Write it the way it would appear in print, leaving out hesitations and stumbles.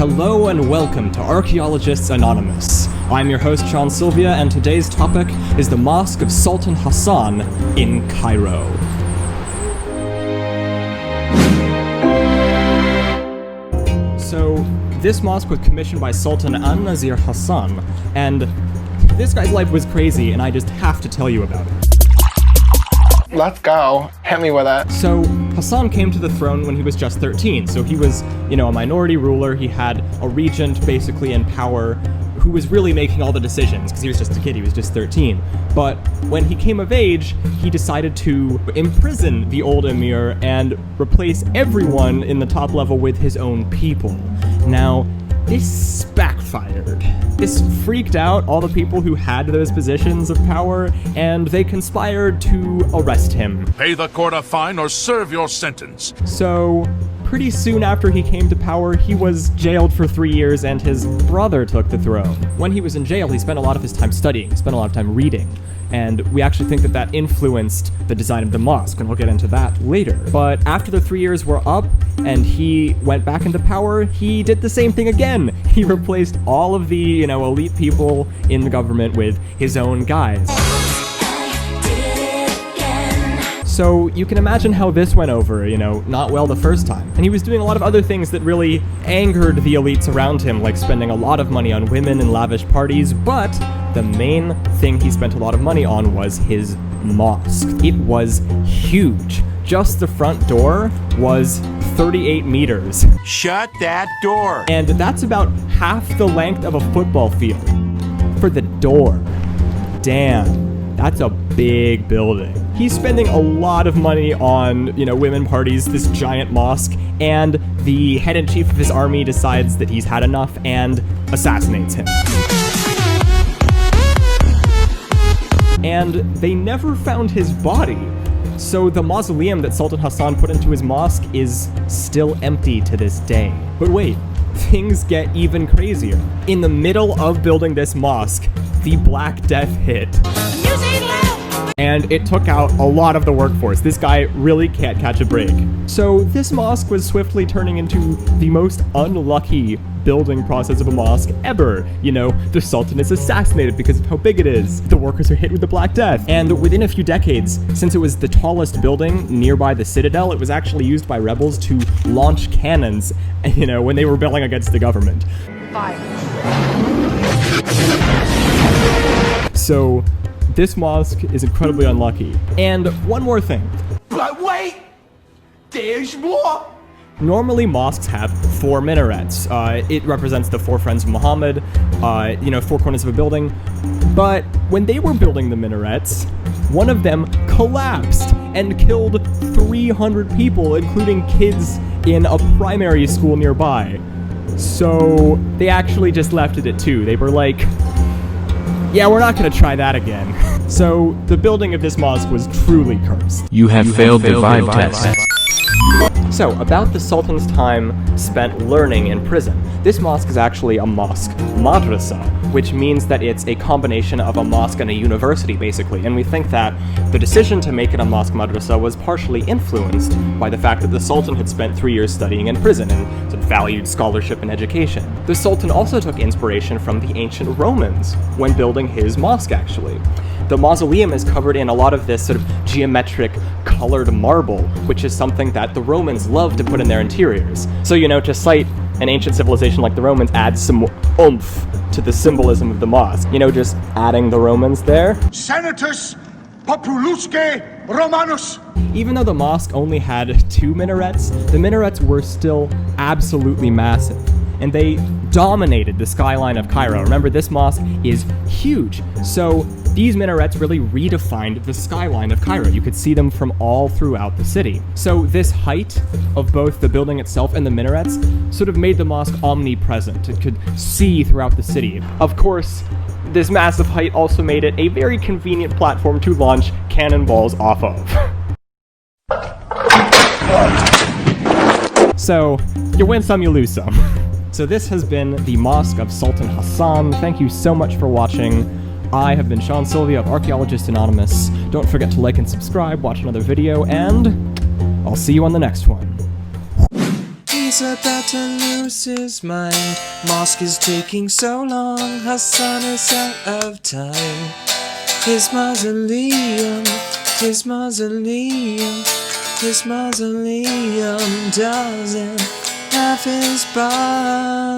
Hello and welcome to Archaeologists Anonymous. I'm your host Sean Silvia, and today's topic is the Mosque of Sultan Hassan in Cairo. So, this mosque was commissioned by Sultan Hassan, and this guy's life was crazy, and I just have to tell you about it. Let's go. Hit me with it. So, Hassan came to the throne when he was just 13, so he was, a minority ruler. He had a regent basically in power who was really making all the decisions, because he was just a kid, he was just 13. But when he came of age, he decided to imprison the old emir and replace everyone in the top level with his own people. Now, this backfired. This freaked out all the people who had those positions of power, and they conspired to arrest him. Pay the court a fine or serve your sentence. So, pretty soon after he came to power, he was jailed for 3 years, and his brother took the throne. When he was in jail, he spent a lot of his time studying, he spent a lot of time reading, and we actually think that that influenced the design of the mosque, and we'll get into that later. But after the 3 years were up, and he went back into power, he did the same thing again. He replaced all of the, elite people in the government with his own guys. So you can imagine how this went over, not well the first time. And he was doing a lot of other things that really angered the elites around him, like spending a lot of money on women and lavish parties, but the main thing he spent a lot of money on was his mosque. It was huge. Just the front door was 38 meters. Shut that door! And that's about half the length of a football field. For the door. Damn, that's a big building. He's spending a lot of money on, women parties, this giant mosque, and the head-in-chief of his army decides that he's had enough and assassinates him. And they never found his body. So the mausoleum that Sultan Hassan put into his mosque is still empty to this day. But wait, things get even crazier. In the middle of building this mosque, the Black Death hit. And it took out a lot of the workforce. This guy really can't catch a break. So this mosque was swiftly turning into the most unlucky building process of a mosque ever. The Sultan is assassinated because of how big it is. The workers are hit with the Black Death. And within a few decades, since it was the tallest building nearby the citadel, it was actually used by rebels to launch cannons, when they were rebelling against the government. Fire. So, this mosque is incredibly unlucky. And one more thing. But wait! There's more! Normally, mosques have 4 minarets. It represents the 4 friends of Muhammad, 4 corners of a building. But when they were building the minarets, one of them collapsed and killed 300 people, including kids in a primary school nearby. So they actually just left it at 2. They were like, yeah, we're not going to try that again. So the building of this mosque was truly cursed. You have failed the vibe test. So, about the Sultan's time spent learning in prison. This mosque is actually a mosque madrasa, which means that it's a combination of a mosque and a university, basically. And we think that the decision to make it a mosque madrasa was partially influenced by the fact that the Sultan had spent 3 years studying in prison and sort of valued scholarship and education. The Sultan also took inspiration from the ancient Romans when building his mosque, actually. The mausoleum is covered in a lot of this sort of geometric colored marble, which is something that the Romans loved to put in their interiors. So, to cite an ancient civilization like the Romans adds some oomph to the symbolism of the mosque. Just adding the Romans there. Senatus Populusque Romanus! Even though the mosque only had 2 minarets, the minarets were still absolutely massive. And they dominated the skyline of Cairo. Remember, this mosque is huge. So these minarets really redefined the skyline of Cairo. You could see them from all throughout the city. So this height of both the building itself and the minarets sort of made the mosque omnipresent. It could see throughout the city. Of course, this massive height also made it a very convenient platform to launch cannonballs off of. So, you win some, you lose some. So this has been the Mosque of Sultan Hassan. Thank you so much for watching. I have been Sean Silvia of Archaeologists Anonymous. Don't forget to like and subscribe, watch another video, and I'll see you on the next one. He's about to lose his mind. Mosque is taking so long, Hassan is out of time. His mausoleum, his mausoleum, his mausoleum doesn't have his body.